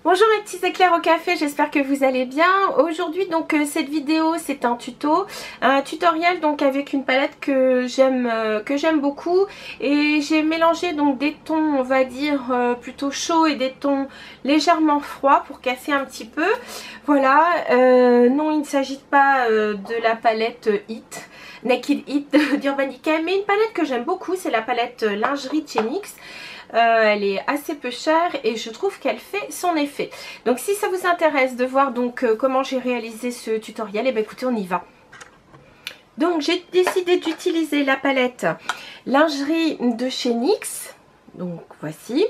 Bonjour mes petits éclairs au café, j'espère que vous allez bien. Aujourd'hui donc cette vidéo c'est un tutoriel donc avec une palette que j'aime beaucoup, et j'ai mélangé donc des tons on va dire plutôt chauds et des tons légèrement froids pour casser un petit peu. Voilà, non il ne s'agit pas de la palette Hit, Naked Hit d'Urbanica, mais une palette que j'aime beaucoup, c'est la palette lingerie de chez NYX. Elle est assez peu chère et je trouve qu'elle fait son effet. Donc si ça vous intéresse de voir donc comment j'ai réalisé ce tutoriel, et bien écoutez, on y va. Donc j'ai décidé d'utiliser la palette lingerie de chez NYX. Donc voici.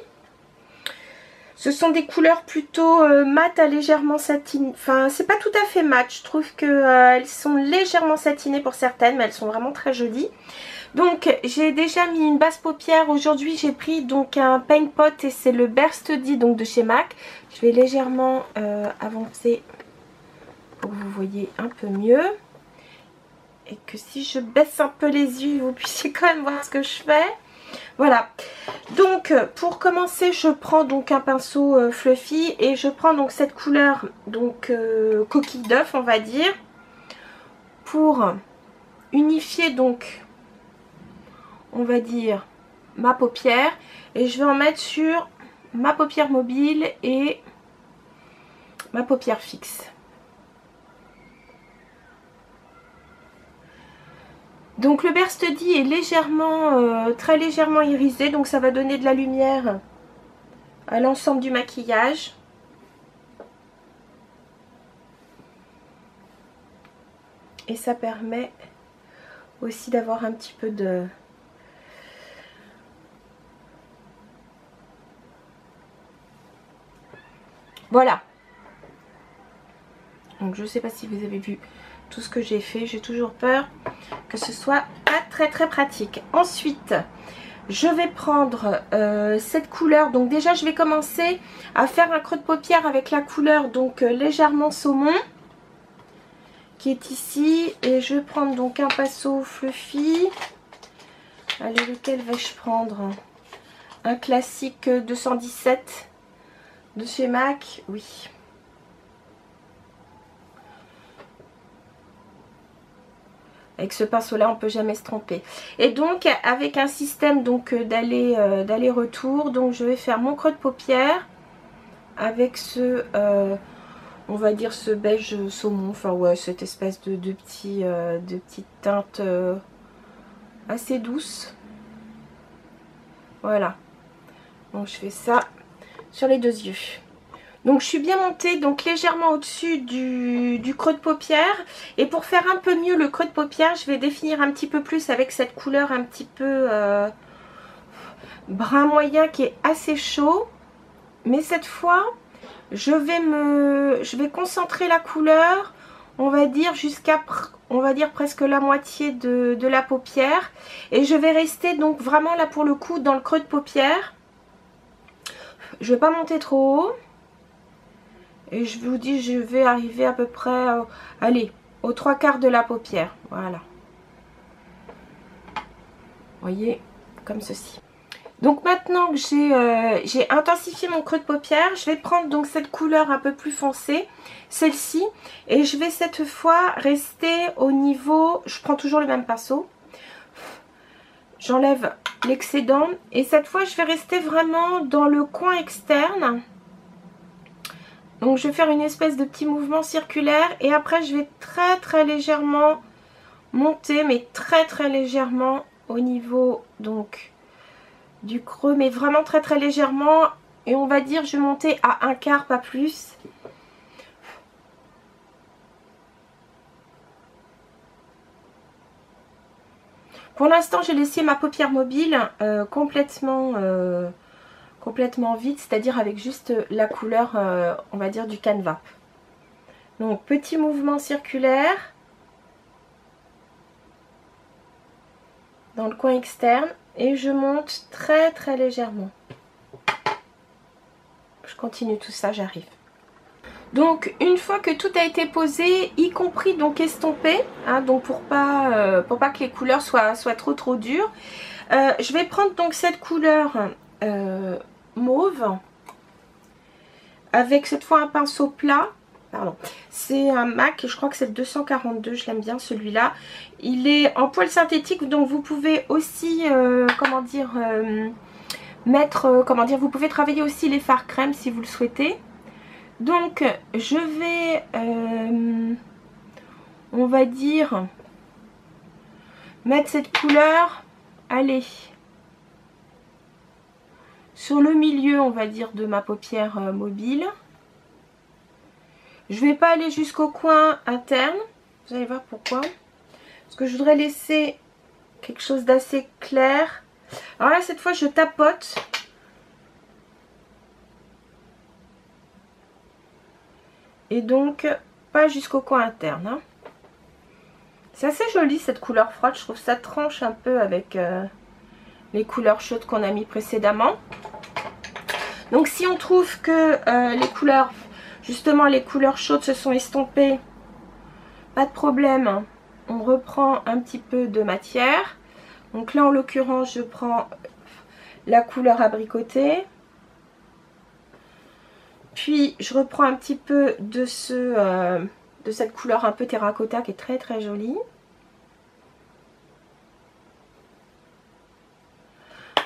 Ce sont des couleurs plutôt mat à légèrement satinées. Enfin, c'est pas tout à fait mat. Je trouve qu'elles sont légèrement satinées pour certaines, mais elles sont vraiment très jolies. Donc j'ai déjà mis une base paupière. Aujourd'hui j'ai pris donc un paint pot et c'est le Bare Study donc de chez MAC. Je vais légèrement avancer pour que vous voyez un peu mieux. Et que si je baisse un peu les yeux, vous puissiez quand même voir ce que je fais. Voilà, donc pour commencer je prends donc un pinceau fluffy et je prends donc cette couleur donc coquille d'œuf on va dire, pour unifier donc on va dire ma paupière, et je vais en mettre sur ma paupière mobile et ma paupière fixe. Donc le Bare Study est légèrement, très légèrement irisé, donc ça va donner de la lumière à l'ensemble du maquillage. Et ça permet aussi d'avoir un petit peu de... Voilà. Donc je ne sais pas si vous avez vu tout ce que j'ai fait. J'ai toujours peur que ce soit pas très pratique. Ensuite, je vais prendre cette couleur. Donc déjà, je vais commencer à faire un creux de paupière avec la couleur donc légèrement saumon qui est ici. Et je vais prendre donc un pinceau fluffy. Allez, lequel vais-je prendre? Un classique 217 de chez MAC. Oui. Avec ce pinceau là on peut jamais se tromper. Et donc avec un système donc d'aller-retour, donc je vais faire mon creux de paupière avec ce on va dire ce beige saumon, enfin ouais, cette espèce de petite teinte assez douce. Voilà, donc je fais ça sur les deux yeux. Donc je suis bien montée donc légèrement au-dessus du creux de paupière. Et pour faire un peu mieux le creux de paupière, je vais définir un petit peu plus avec cette couleur un petit peu brun moyen qui est assez chaud. Mais cette fois, je vais concentrer la couleur, on va dire jusqu'à presque la moitié de la paupière. Et je vais rester donc vraiment là pour le coup dans le creux de paupière. Je ne vais pas monter trop haut. Et je vous dis, je vais arriver à peu près, allez, aux 3/4 de la paupière. Voilà. Vous voyez, comme ceci. Donc maintenant que j'ai intensifié mon creux de paupière, je vais prendre donc cette couleur un peu plus foncée, celle-ci. Et je vais cette fois rester au niveau, je prends toujours le même pinceau. J'enlève l'excédent. Et cette fois, je vais rester vraiment dans le coin externe. Donc je vais faire une espèce de petit mouvement circulaire et après je vais très légèrement monter, mais très légèrement au niveau donc du creux, mais vraiment très légèrement, et on va dire je vais monter à 1/4, pas plus. Pour l'instant j'ai laissé ma paupière mobile complètement vide, c'est-à-dire avec juste la couleur on va dire du canevas. Donc petit mouvement circulaire dans le coin externe et je monte très légèrement. Je continue tout ça, j'arrive. Donc une fois que tout a été posé, y compris donc estompé, hein, donc pour pas que les couleurs soient trop dures, je vais prendre donc cette couleur mauve avec cette fois un pinceau plat. Pardon, c'est un MAC, je crois que c'est le 242, je l'aime bien celui-là. Il est en poil synthétique, donc vous pouvez aussi, comment dire, vous pouvez travailler aussi les fards crème si vous le souhaitez. Donc je vais, on va dire, mettre cette couleur, allez, sur le milieu, on va dire, de ma paupière mobile. Je vais pas aller jusqu'au coin interne. Vous allez voir pourquoi. Parce que je voudrais laisser quelque chose d'assez clair. Alors là, cette fois, je tapote. Et donc, pas jusqu'au coin interne. Hein. C'est assez joli cette couleur froide. Je trouve que ça tranche un peu avec les couleurs chaudes qu'on a mis précédemment. Donc si on trouve que les couleurs... Justement, les couleurs chaudes se sont estompées. Pas de problème. On reprend un petit peu de matière. Donc là, en l'occurrence, je prends la couleur abricotée. Puis, je reprends un petit peu de cette couleur un peu terracotta qui est très très jolie.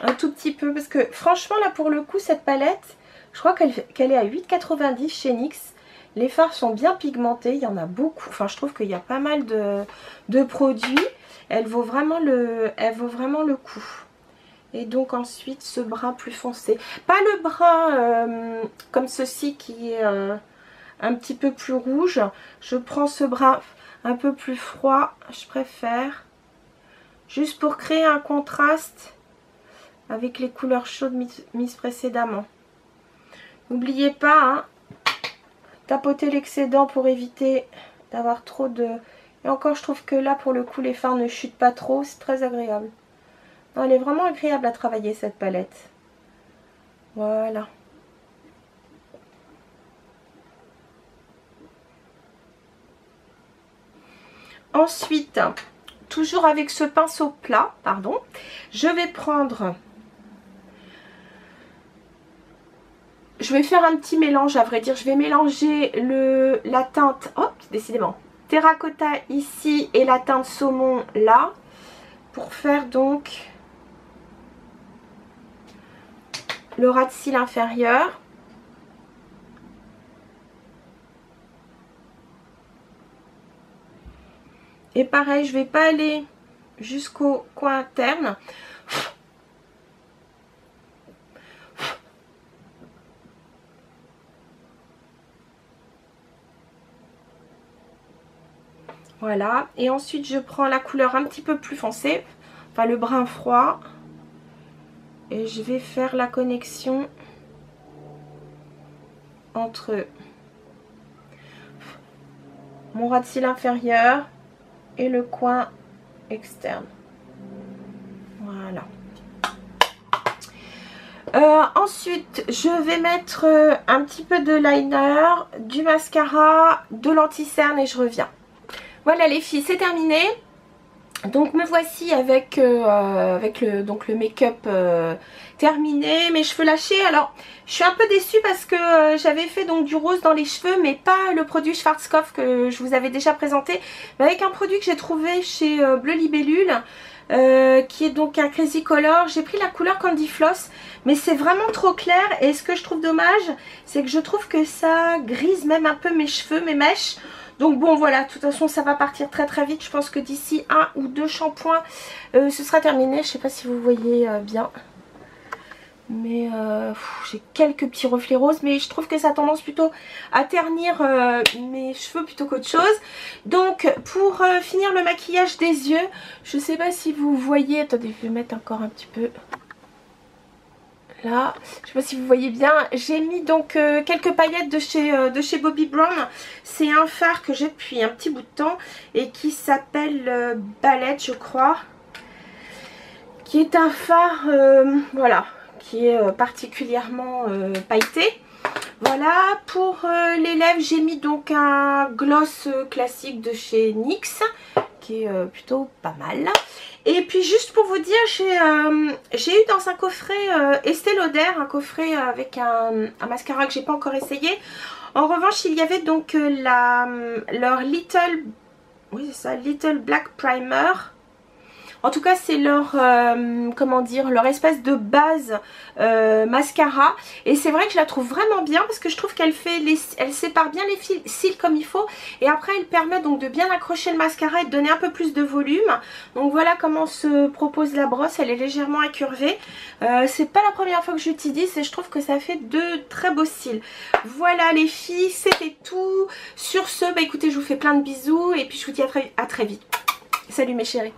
Un tout petit peu, parce que franchement, là, pour le coup, cette palette... Je crois qu'elle est à 8,90 chez NYX. Les fards sont bien pigmentés, il y en a beaucoup. Enfin, je trouve qu'il y a pas mal de produits. Elle vaut vraiment le coup. Et donc ensuite, ce brun plus foncé. Pas le brun comme ceci qui est un petit peu plus rouge. Je prends ce brun un peu plus froid, je préfère. Juste pour créer un contraste avec les couleurs chaudes mises précédemment. N'oubliez pas, hein, tapoter l'excédent pour éviter d'avoir trop de... Et encore, je trouve que là, pour le coup, les fards ne chutent pas trop. C'est très agréable. Non, elle est vraiment agréable à travailler, cette palette. Voilà. Ensuite, toujours avec ce pinceau plat, pardon, je vais prendre... Je vais faire un petit mélange, à vrai dire. Je vais mélanger la teinte, hop, décidément, terracotta ici et la teinte saumon là. Pour faire donc le ras de cils inférieur. Et pareil, je vais pas aller jusqu'au coin interne. Voilà, et ensuite je prends la couleur un petit peu plus foncée, enfin le brun froid, et je vais faire la connexion entre mon ras de cils inférieur et le coin externe. Voilà. Ensuite, je vais mettre un petit peu de liner, du mascara, de l'anti-cerne et je reviens. Voilà les filles, c'est terminé. Donc me voici avec le make-up terminé, mes cheveux lâchés. Alors je suis un peu déçue parce que j'avais fait donc du rose dans les cheveux, mais pas le produit Schwarzkopf que je vous avais déjà présenté, mais avec un produit que j'ai trouvé chez Bleu Libellule, qui est donc un Crazy Color. J'ai pris la couleur Candy Floss, mais c'est vraiment trop clair, et ce que je trouve dommage, c'est que je trouve que ça grise même un peu mes cheveux, mes mèches. Donc bon voilà, de toute façon ça va partir très très vite. Je pense que d'ici 1 ou 2 shampoings ce sera terminé. Je sais pas si vous voyez bien, mais j'ai quelques petits reflets roses, mais je trouve que ça a tendance plutôt à ternir mes cheveux plutôt qu'autre chose. Donc pour finir le maquillage des yeux, je sais pas si vous voyez, attendez, je vais mettre encore un petit peu là, je sais pas si vous voyez bien, j'ai mis donc quelques paillettes de chez Bobbi Brown. C'est un fard que j'ai depuis un petit bout de temps et qui s'appelle Ballet, je crois, qui est un fard voilà, qui est particulièrement pailleté. Voilà, pour les lèvres, j'ai mis donc un gloss classique de chez NYX qui est plutôt pas mal. Et puis juste pour vous dire, j'ai eu dans un coffret Estée Lauder, un coffret avec un mascara que j'ai pas encore essayé. En revanche, il y avait donc leur Little, oui c'est ça, Little Black Primer. En tout cas, c'est leur, comment dire, leur espèce de base mascara. Et c'est vrai que je la trouve vraiment bien parce que je trouve qu'elle elle sépare bien les cils comme il faut. Et après, elle permet donc de bien accrocher le mascara et de donner un peu plus de volume. Donc voilà comment se propose la brosse. Elle est légèrement incurvée. C'est pas la première fois que j'utilise et je trouve que ça fait de très beaux cils. Voilà les filles, c'était tout. Sur ce, bah écoutez, je vous fais plein de bisous et puis je vous dis à très vite. Salut mes chéris.